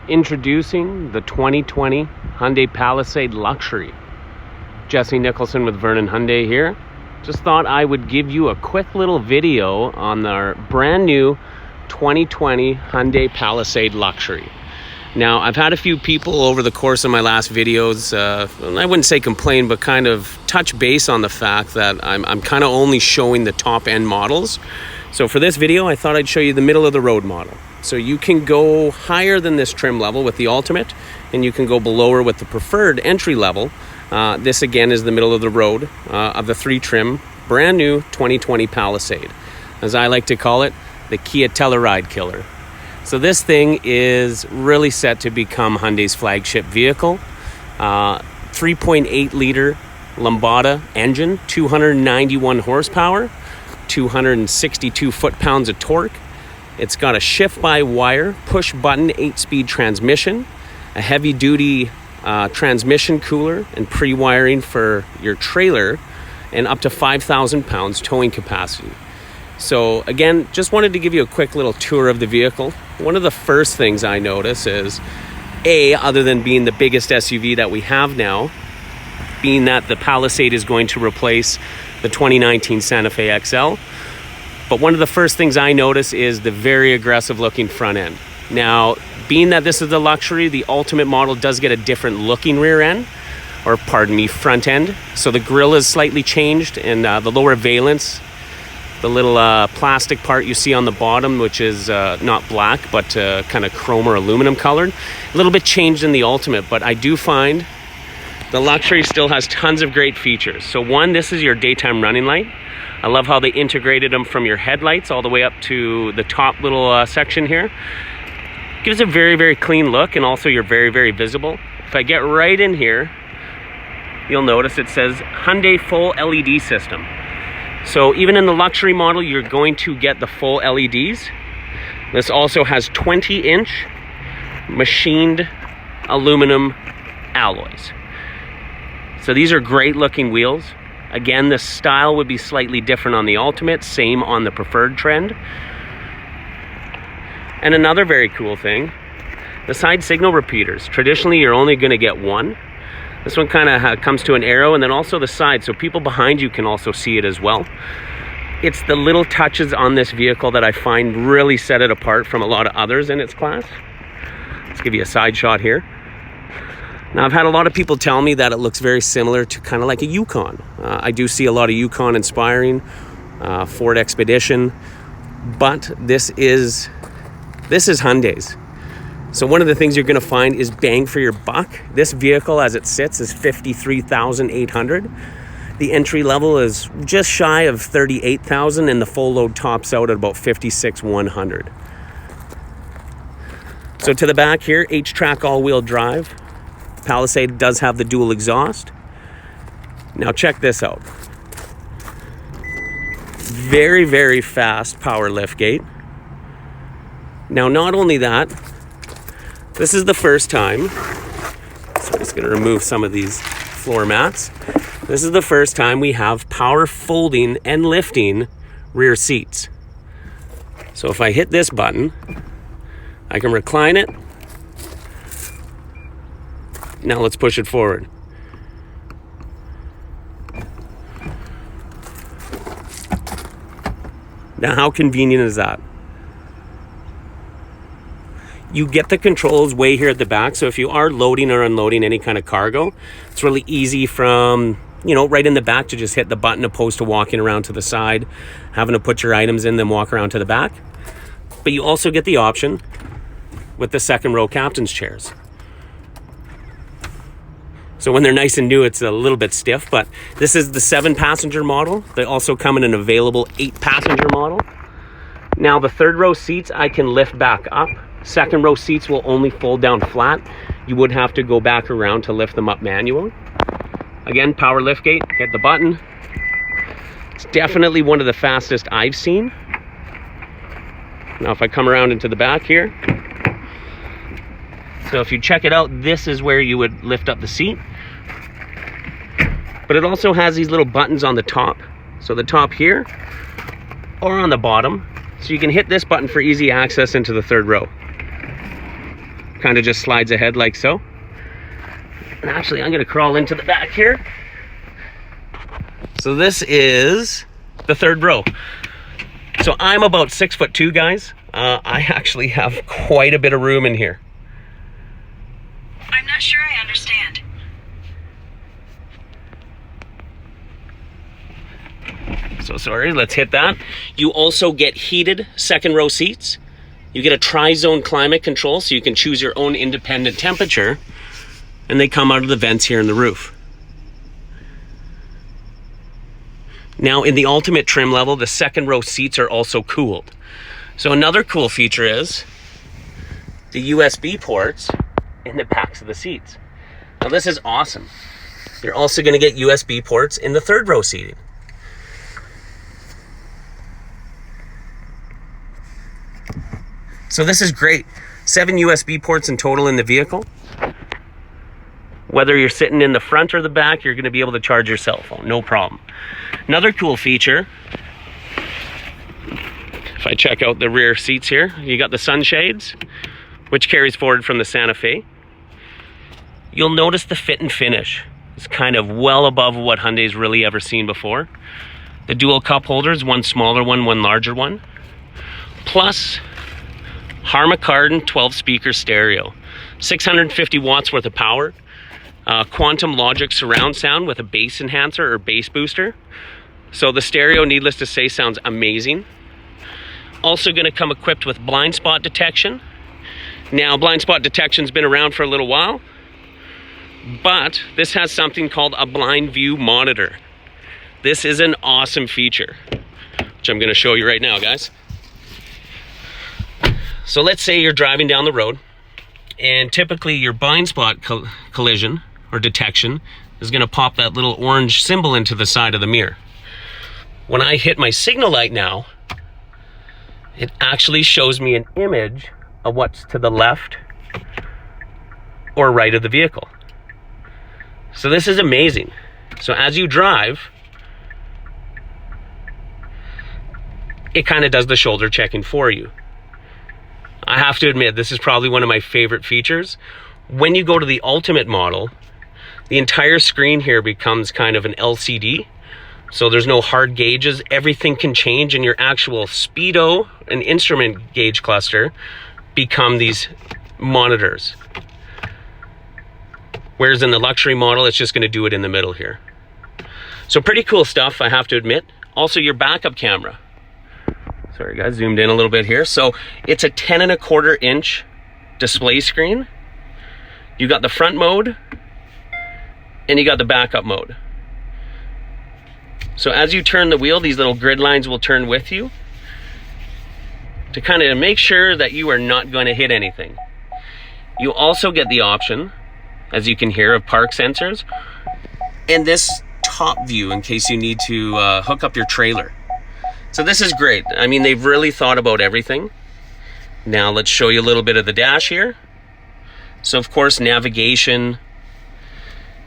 Introducing the 2020 Hyundai Palisade Luxury. Jesse Nicholson with Vernon Hyundai here. Just thought I would give you a quick little video on our brand new 2020 Hyundai Palisade Luxury. Now, I've had a few people over the course of my last videos, I wouldn't say complain, but kind of touch base on the fact that I'm kind of only showing the top end models. So for this video, I thought I'd show you the middle of the road model. So you can go higher than this trim level with the Ultimate, and you can go below with the preferred entry level. This again is the middle of the road of the three trim, brand new 2020 Palisade. As I like to call it, the Kia Telluride killer. So this thing is really set to become Hyundai's flagship vehicle. 3.8 liter Lambada engine, 291 horsepower, 262 foot-pounds of torque. It's got a shift-by-wire, push-button 8-speed transmission, a heavy-duty transmission cooler and pre-wiring for your trailer, and up to 5,000 pounds towing capacity. So again, just wanted to give you a quick little tour of the vehicle. One of the first things I notice is, other than being the biggest SUV that we have now, being that the Palisade is going to replace the 2019 Santa Fe XL. But one of the first things I notice is the very aggressive looking front end. Now, being that this is the luxury, the Ultimate model does get a different looking rear end, or pardon me, front end. So the grille is slightly changed, and the lower valence, the little plastic part you see on the bottom, which is not black, but kind of chrome or aluminum colored, a little bit changed in the Ultimate, but I do find the luxury still has tons of great features. So one, this is your daytime running light. I love how they integrated them from your headlights all the way up to the top little section here. Gives a very, very clean look, and also you're very, very visible. If I get right in here, you'll notice it says Hyundai full LED system. So even in the luxury model, you're going to get the full LEDs. This also has 20-inch machined aluminum alloys. So these are great looking wheels. Again, the style would be slightly different on the Ultimate, same on the preferred trend. And another very cool thing, the side signal repeaters. Traditionally, you're only going to get one. This one kind of comes to an arrow, and then also the side, so people behind you can also see it as well. It's the little touches on this vehicle that I find really set it apart from a lot of others in its class. Let's give you a side shot here. Now, I've had a lot of people tell me that it looks very similar to kind of like a Yukon. I do see a lot of Yukon inspiring, Ford Expedition, but this is Hyundai's. So one of the things you're going to find is bang for your buck. This vehicle, as it sits, is $53,800. The entry level is just shy of $38,000, and the full load tops out at about $56,100. So to the back here, H-Track all-wheel drive. Palisade does have the dual exhaust. Now check this out. Very, very fast power liftgate. Now, not only that, this is the first time, so I'm just going to remove some of these floor mats. This is the first time we have power folding and lifting rear seats. So if I hit this button, I can recline it. Now let's push it forward. Now, how convenient is that? You get the controls way here at the back, so if you are loading or unloading any kind of cargo, it's really easy from, right in the back to just hit the button opposed to walking around to the side, having to put your items in, then walk around to the back. But you also get the option with the second row captain's chairs. So when they're nice and new, it's a little bit stiff, but this is the 7-passenger model. They also come in an available 8-passenger model. Now, the third row seats I can lift back up. Second row seats will only fold down flat. You would have to go back around to lift them up manually. Again, power liftgate, hit the button. It's definitely one of the fastest I've seen. Now if I come around into the back here, so if you check it out, this is where you would lift up the seat. But it also has these little buttons on the top. So the top here or on the bottom. So you can hit this button for easy access into the third row. Kind of just slides ahead like so. And actually, I'm going to crawl into the back here. So this is the third row. So I'm about 6'2", guys. I actually have quite a bit of room in here. I'm not sure I understand. So sorry, let's hit that. You also get heated second row seats. You get a tri-zone climate control, so you can choose your own independent temperature. And they come out of the vents here in the roof. Now in the ultimate trim level, the second row seats are also cooled. So another cool feature is the USB ports in the backs of the seats. Now this is awesome. You're also going to get USB ports in the third row seating. So this is great. 7 USB ports in total in the vehicle. Whether you're sitting in the front or the back, you're going to be able to charge your cell phone, no problem. Another cool feature, if I check out the rear seats here, you got the sunshades, which carries forward from the Santa Fe. You'll notice the fit and finish is kind of well above what Hyundai's really ever seen before. The dual cup holders, one smaller one larger one. Plus, Harman Kardon 12 speaker stereo, 650 watts worth of power. Quantum Logic surround sound with a bass enhancer or bass booster. So the stereo, needless to say, sounds amazing. Also going to come equipped with blind spot detection. Now, blind spot detection's been around for a little while, but this has something called a blind view monitor. This is an awesome feature, which I'm going to show you right now, guys. So let's say you're driving down the road, and typically your blind spot collision or detection is going to pop that little orange symbol into the side of the mirror. When I hit my signal light now, it actually shows me an image of what's to the left or right of the vehicle. So this is amazing. So as you drive, it kind of does the shoulder checking for you. I have to admit, this is probably one of my favorite features. When you go to the ultimate model, the entire screen here becomes kind of an LCD. So there's no hard gauges. Everything can change, and your actual speedo and instrument gauge cluster become these monitors. Whereas in the luxury model, it's just going to do it in the middle here. So pretty cool stuff, I have to admit. Also, your backup camera. Sorry guys, zoomed in a little bit here. So it's a 10.25 inch display screen. You got the front mode and you got the backup mode. So as you turn the wheel, these little grid lines will turn with you to kind of make sure that you are not going to hit anything. You also get the option, as you can hear, of park sensors and this top view in case you need to hook up your trailer. So this is great. I mean, they've really thought about everything. Now let's show you a little bit of the dash here. So of course, navigation.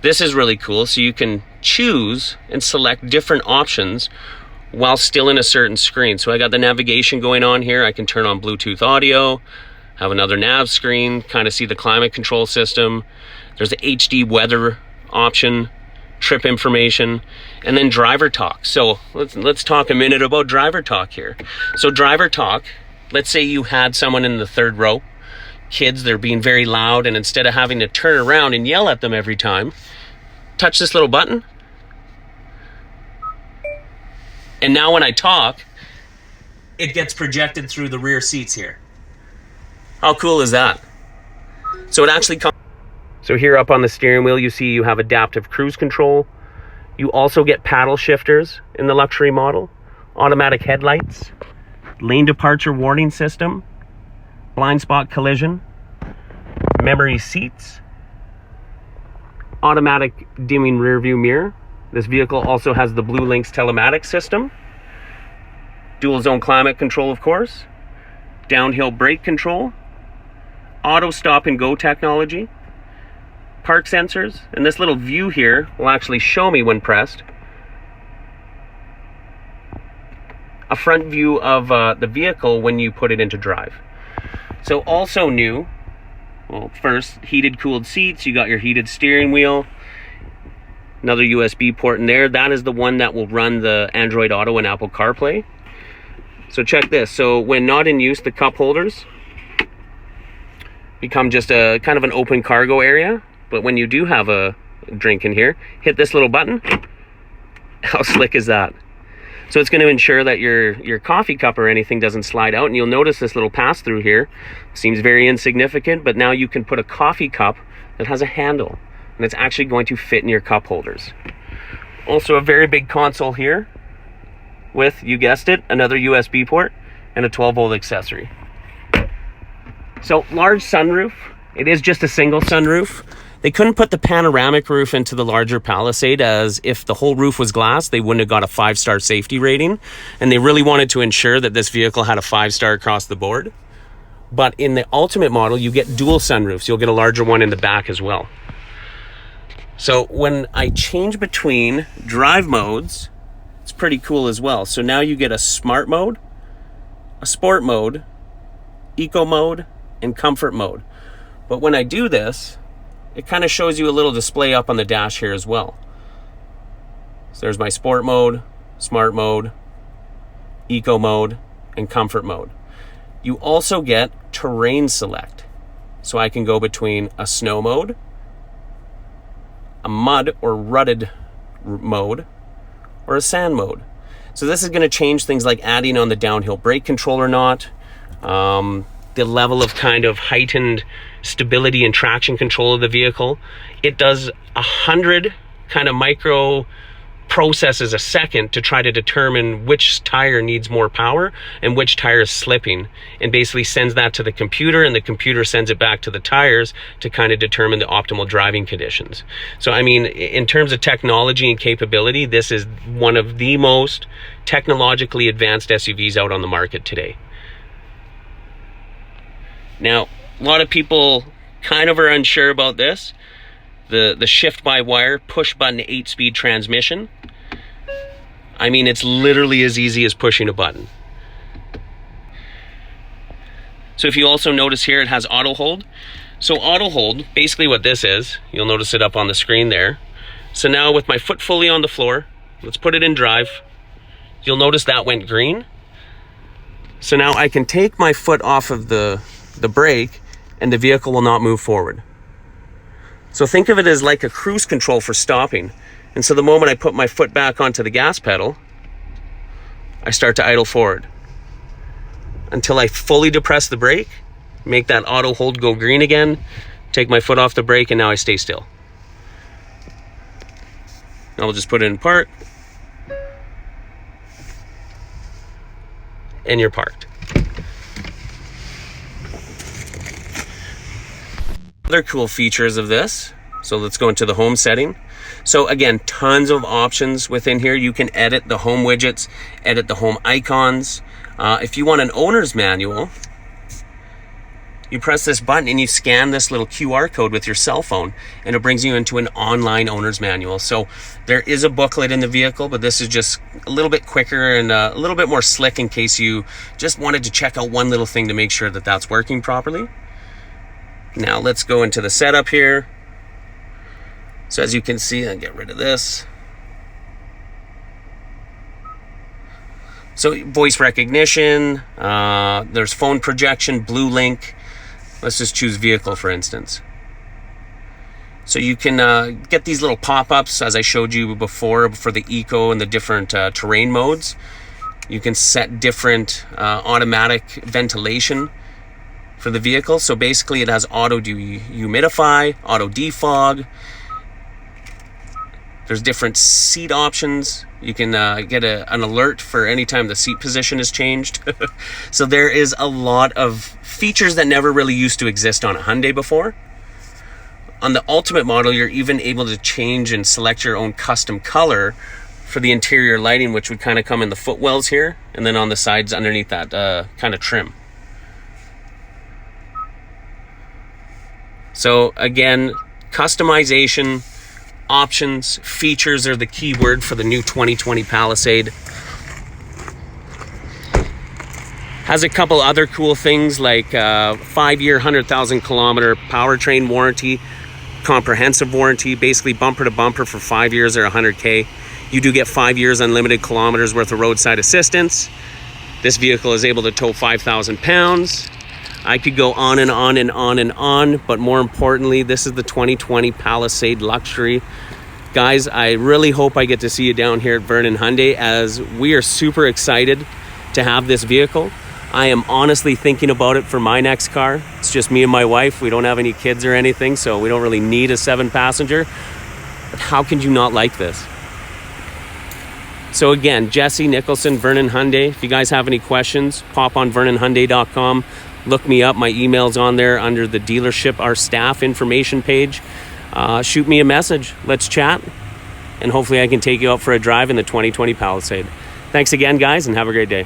This is really cool. So you can choose and select different options while still in a certain screen. So I got the navigation going on here. I can turn on Bluetooth audio, have another nav screen, kind of see the climate control system. There's the HD weather option, trip information, and then driver talk. So let's talk a minute about driver talk here. So driver talk, let's say you had someone in the third row, kids, they're being very loud, and instead of having to turn around and yell at them every time, touch this little button. And now when I talk, it gets projected through the rear seats here. How cool is that? So it actually comes. So here up on the steering wheel, you see you have adaptive cruise control. You also get paddle shifters in the luxury model, automatic headlights, lane departure warning system, blind spot collision, memory seats, automatic dimming rear view mirror. This vehicle also has the Blue Links telematics system, dual zone climate control, of course, downhill brake control, auto stop and go technology, park sensors, and this little view here will actually show me when pressed a front view of the vehicle when you put it into drive. So also new Well, first, heated cooled seats. You got your heated steering wheel. Another USB port in there. That is the one that will run the Android Auto and Apple CarPlay. So check this. So when not in use, the cup holders become just a kind of an open cargo area. But when you do have a drink in here, hit this little button. How slick is that? So it's going to ensure that your coffee cup or anything doesn't slide out. And you'll notice this little pass through here seems very insignificant, but now you can put a coffee cup that has a handle, and it's actually going to fit in your cup holders. Also a very big console here with, you guessed it, another USB port and a 12-volt accessory. So large sunroof. It is just a single sunroof. They couldn't put the panoramic roof into the larger Palisade, as if the whole roof was glass, they wouldn't have got a 5-star safety rating. And they really wanted to ensure that this vehicle had a 5-star across the board. But in the Ultimate model, you get dual sunroofs. You'll get a larger one in the back as well. So when I change between drive modes, it's pretty cool as well. So now you get a smart mode, a sport mode, eco mode, and comfort mode. But when I do this, it kind of shows you a little display up on the dash here as well. So there's my sport mode, smart mode, eco mode, and comfort mode. You also get terrain select. So I can go between a snow mode, a mud or rutted mode, or a sand mode. So this is going to change things like adding on the downhill brake control or not, the level of kind of heightened stability and traction control of the vehicle. It does 100 kind of micro processes a second to try to determine which tire needs more power and which tire is slipping, and basically sends that to the computer, and the computer sends it back to the tires to kind of determine the optimal driving conditions. So I mean, in terms of technology and capability, this is one of the most technologically advanced SUVs out on the market today. Now, a lot of people kind of are unsure about this. The shift-by-wire, push-button 8-speed transmission. I mean, it's literally as easy as pushing a button. So if you also notice here, it has auto hold. So auto hold, basically what this is, you'll notice it up on the screen there. So now with my foot fully on the floor, let's put it in drive. You'll notice that went green. So now I can take my foot off of the brake and the vehicle will not move forward. So think of it as like a cruise control for stopping. And so the moment I put my foot back onto the gas pedal, I start to idle forward until I fully depress the brake, make that auto hold go green again, take my foot off the brake, and now I stay still. Now we'll just put it in park, and you're parked. Other cool features of this, so let's go into the home setting. So again, tons of options within here. You can edit the home widgets, edit the home icons. If you want an owner's manual, you press this button and you scan this little QR code with your cell phone, and it brings you into an online owner's manual. So there is a booklet in the vehicle, but this is just a little bit quicker and a little bit more slick in case you just wanted to check out one little thing to make sure that that's working properly. Now let's go into the setup here. So as you can see, I'll get rid of this. So voice recognition, there's phone projection, blue link. Let's just choose vehicle, for instance. So you can get these little pop-ups, as I showed you before, for the eco and the different terrain modes. You can set different automatic ventilation for the vehicle. So basically it has auto humidify, auto defog. There's different seat options. You can get an alert for any time the seat position is changed. So there is a lot of features that never really used to exist on a Hyundai before. On the Ultimate model, you're even able to change and select your own custom color for the interior lighting, which would kind of come in the footwells here, and then on the sides underneath that kind of trim. So again, customization, options, features are the key word for the new 2020 Palisade. Has a couple other cool things like 5-year, 100,000 kilometer powertrain warranty, comprehensive warranty, basically bumper to bumper for 5 years or 100K. You do get 5 years unlimited kilometers worth of roadside assistance. This vehicle is able to tow 5,000 pounds. I could go on and on and on and on, but more importantly, this is the 2020 Palisade Luxury. Guys, I really hope I get to see you down here at Vernon Hyundai, as we are super excited to have this vehicle. I am honestly thinking about it for my next car. It's just me and my wife. We don't have any kids or anything, so we don't really need a 7-passenger. But how can you not like this? So again, Jesse Nicholson, Vernon Hyundai. If you guys have any questions, pop on vernonhyundai.com. Look me up. My email's on there under the dealership, our staff information page. Shoot me a message. Let's chat. And hopefully I can take you out for a drive in the 2020 Palisade. Thanks again, guys, and have a great day.